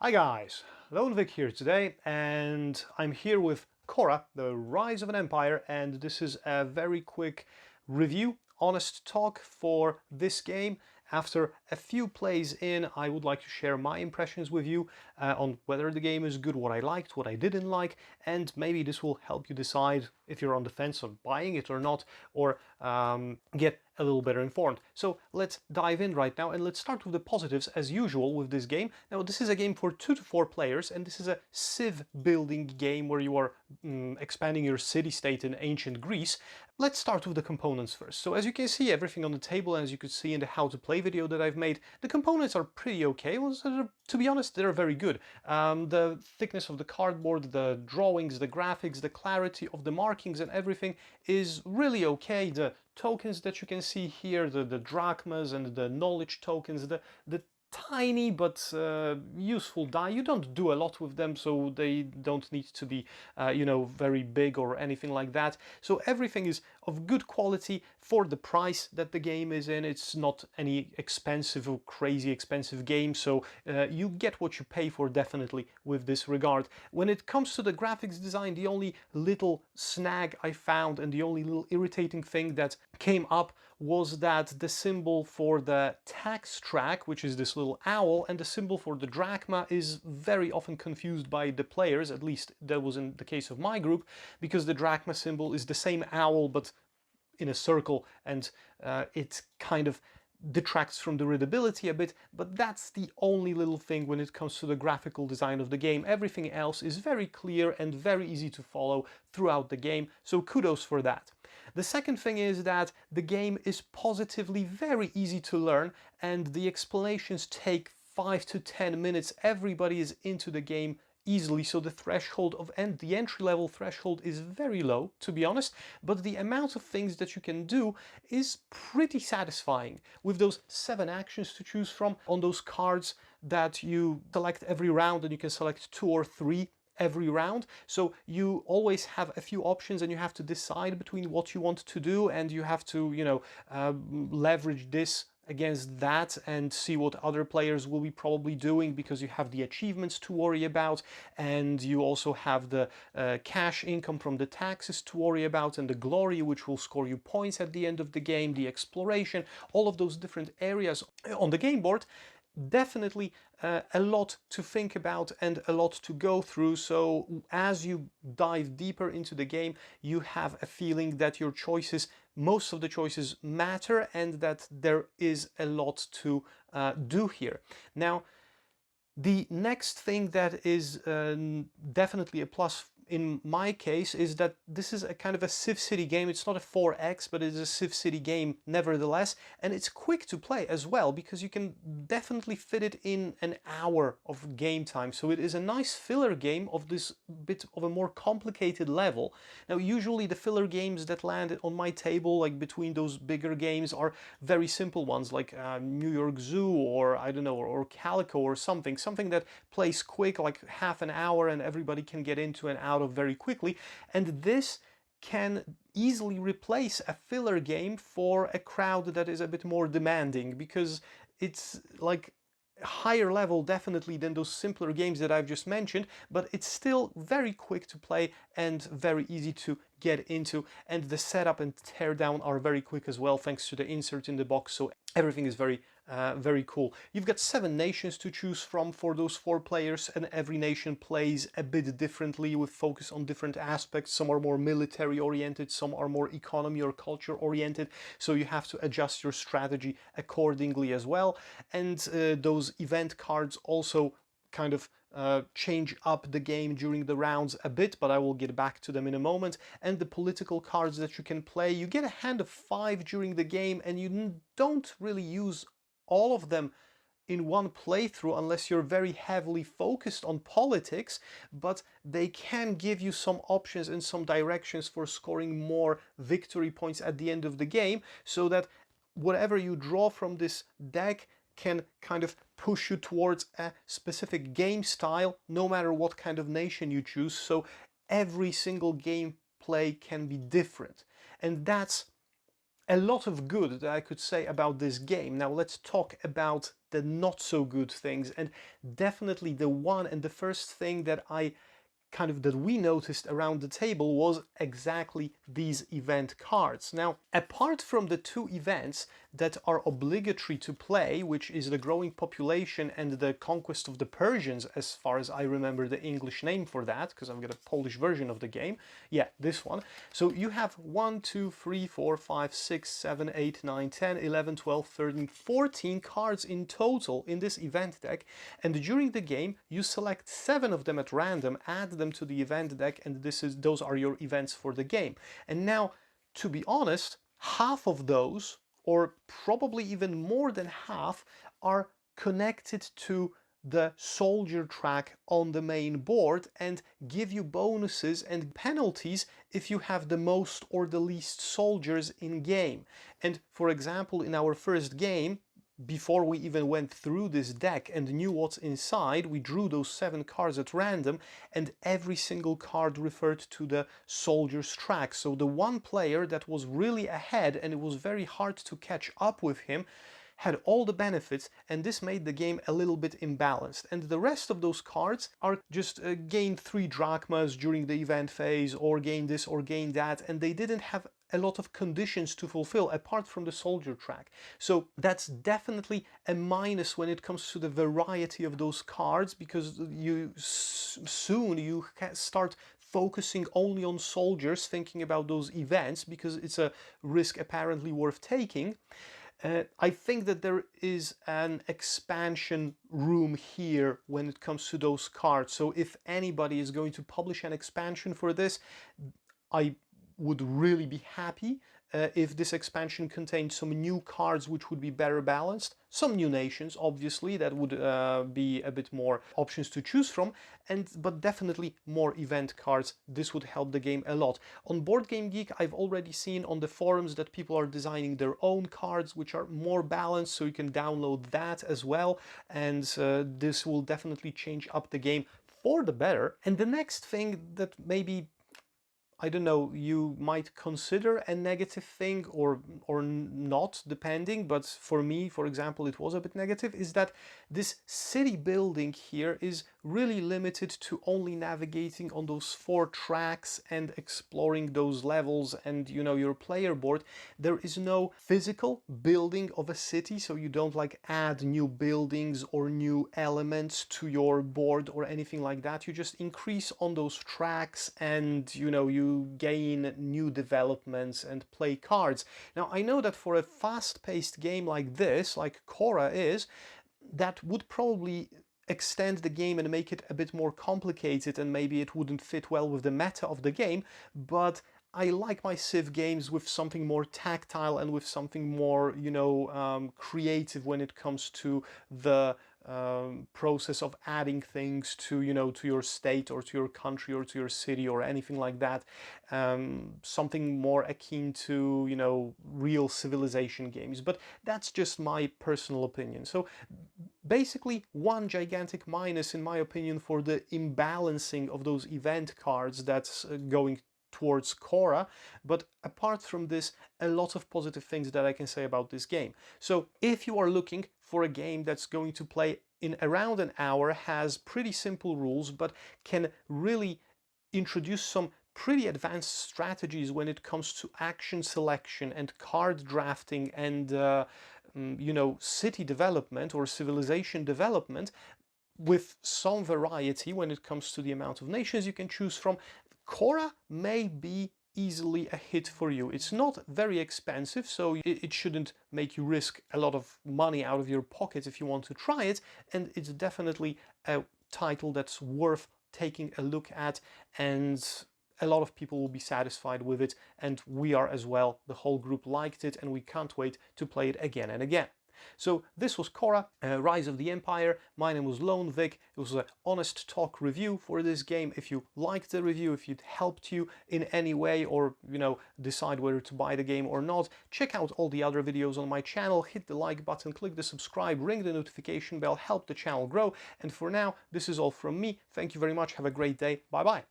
Hi guys, Lone Vic here today, and I'm here with Khora, the Rise of an Empire, and this is a very quick review, honest talk for this game. After a few plays in, I would like to share my impressions with you on whether the game is good, what I liked, what I didn't like, and maybe this will help you decide if you're on the fence on buying it or not, or get a little better informed. So let's dive in right now, and let's start with the positives as usual with this game. Now this is a game for 2 to 4 players, and this is a civ building game where you are expanding your city-state in ancient Greece. Let's start with the components first. So as you can see, everything on the table, as you could see in the how to play video that I've made, the components are pretty okay. Well, so to be honest, they're very good. The thickness of the cardboard, the drawings, the graphics, the clarity of the markings and everything is really okay. The tokens that you can see here, the drachmas and the knowledge tokens, the tiny but useful die. You don't do a lot with them, so they don't need to be, very big or anything like that. So everything is of good quality for the price that the game is in. It's not any expensive or crazy expensive game, so you get what you pay for definitely with this regard. When it comes to the graphics design, the only little snag I found and the only little irritating thing that came up was that the symbol for the tax track, which is this little owl, and the symbol for the drachma is very often confused by the players. At least that was in the case of my group, because the drachma symbol is the same owl but in a circle, and it kind of detracts from the readability a bit, but that's the only little thing when it comes to the graphical design of the game. Everything else is very clear and very easy to follow throughout the game, so kudos for that. The second thing is that the game is positively very easy to learn, and the explanations take 5 to 10 minutes. Everybody is into the game easily, so the threshold of the entry-level threshold is very low, to be honest, but the amount of things that you can do is pretty satisfying. With those 7 actions to choose from on those cards that you select every round, and you can select 2 or 3 every round, so you always have a few options and you have to decide between what you want to do, and you have to leverage this against that and see what other players will be probably doing, because you have the achievements to worry about, and you also have the cash income from the taxes to worry about, and the glory, which will score you points at the end of the game, the exploration, all of those different areas on the game board. Definitely a lot to think about and a lot to go through. So as you dive deeper into the game, you have a feeling that your choices, most of the choices matter, and that there is a lot to do here. Now, the next thing that is definitely a plus in my case is that this is a kind of a Civ City game. It's not a 4X, but it's a Civ City game nevertheless, and it's quick to play as well, because you can definitely fit it in an hour of game time. So it is a nice filler game of this bit of a more complicated level. Now usually the filler games that land on my table, like between those bigger games, are very simple ones, like New York Zoo, or I don't know, or Calico or something that plays quick, like half an hour, and everybody can get into and out of very quickly. And this can easily replace a filler game for a crowd that is a bit more demanding, because it's like higher level definitely than those simpler games that I've just mentioned, but it's still very quick to play and very easy to get into, and the setup and teardown are very quick as well, thanks to the insert in the box, so everything is very cool. You've got 7 nations to choose from for those 4 players, and every nation plays a bit differently with focus on different aspects. Some are more military oriented, some are more economy or culture oriented, so you have to adjust your strategy accordingly as well. And those event cards also kind of change up the game during the rounds a bit, but I will get back to them in a moment. And the political cards that you can play, you get a hand of 5 during the game, and you don't really use all of them in one playthrough unless you're very heavily focused on politics, but they can give you some options and some directions for scoring more victory points at the end of the game, so that whatever you draw from this deck can kind of push you towards a specific game style, no matter what kind of nation you choose. So every single gameplay can be different, and that's a lot of good that I could say about this game. Now let's talk about the not so good things, and definitely the one and the first thing that we noticed around the table was exactly these event cards. Now, apart from the two events that are obligatory to play, which is the growing population and the conquest of the Persians, as far as I remember the English name for that, because I've got a Polish version of the game. Yeah, this one. So you have 1, 2, 3, 4, 5, 6, 7, 8, 9, 10, 11, 12, 13, 14 cards in total in this event deck, and during the game you select 7 of them at random, add them to the event deck, and those are your events for the game. And now, to be honest, half of those, or probably even more than half, are connected to the soldier track on the main board and give you bonuses and penalties if you have the most or the least soldiers in game. And for example, in our first game, before we even went through this deck and knew what's inside, we drew those 7 cards at random, and every single card referred to the soldier's track. So the one player that was really ahead and it was very hard to catch up with him had all the benefits, and this made the game a little bit imbalanced. And the rest of those cards are just gain 3 drachmas during the event phase, or gain this or gain that, and they didn't have a lot of conditions to fulfill apart from the soldier track. So that's definitely a minus when it comes to the variety of those cards, because soon you start focusing only on soldiers, thinking about those events, because it's a risk apparently worth taking. I think that there is an expansion room here when it comes to those cards. So if anybody is going to publish an expansion for this, I would really be happy if this expansion contained some new cards which would be better balanced, some new nations, obviously, that would be a bit more options to choose from, but definitely more event cards. This would help the game a lot. On Board Game Geek, I've already seen on the forums that people are designing their own cards which are more balanced, so you can download that as well, and this will definitely change up the game for the better. And the next thing that maybe, I don't know, you might consider a negative thing or not, depending, but for me, for example, it was a bit negative, is that this city building here is really limited to only navigating on those 4 tracks and exploring those levels and, you know, your player board. There is no physical building of a city, so you don't like add new buildings or new elements to your board or anything like that. You just increase on those tracks and, you know, you gain new developments and play cards. Now, I know that for a fast-paced game like this, like Khora is, that would probably extend the game and make it a bit more complicated, and maybe it wouldn't fit well with the meta of the game, but I like my Civ games with something more tactile and with something more, you know, creative when it comes to the process of adding things to, you know, to your state or to your country or to your city or anything like that. Something more akin to, you know, real civilization games. But that's just my personal opinion. So basically, one gigantic minus, in my opinion, for the imbalancing of those event cards that's going towards Khora, but apart from this, a lot of positive things that I can say about this game. So if you are looking for a game that's going to play in around an hour, has pretty simple rules, but can really introduce some pretty advanced strategies when it comes to action selection and card drafting and you know, city development or civilization development, with some variety when it comes to the amount of nations you can choose from, Khora may be easily a hit for you. It's not very expensive, so it shouldn't make you risk a lot of money out of your pocket if you want to try it, and it's definitely a title that's worth taking a look at, and a lot of people will be satisfied with it, and we are as well. The whole group liked it, and we can't wait to play it again and again. So this was Khora, Rise of the Empire. My name was Lone Vic. It was an honest talk review for this game. If you liked the review, if it helped you in any way, or, you know, decide whether to buy the game or not, check out all the other videos on my channel, hit the like button, click the subscribe, ring the notification bell, help the channel grow. And for now, this is all from me. Thank you very much. Have a great day. Bye bye.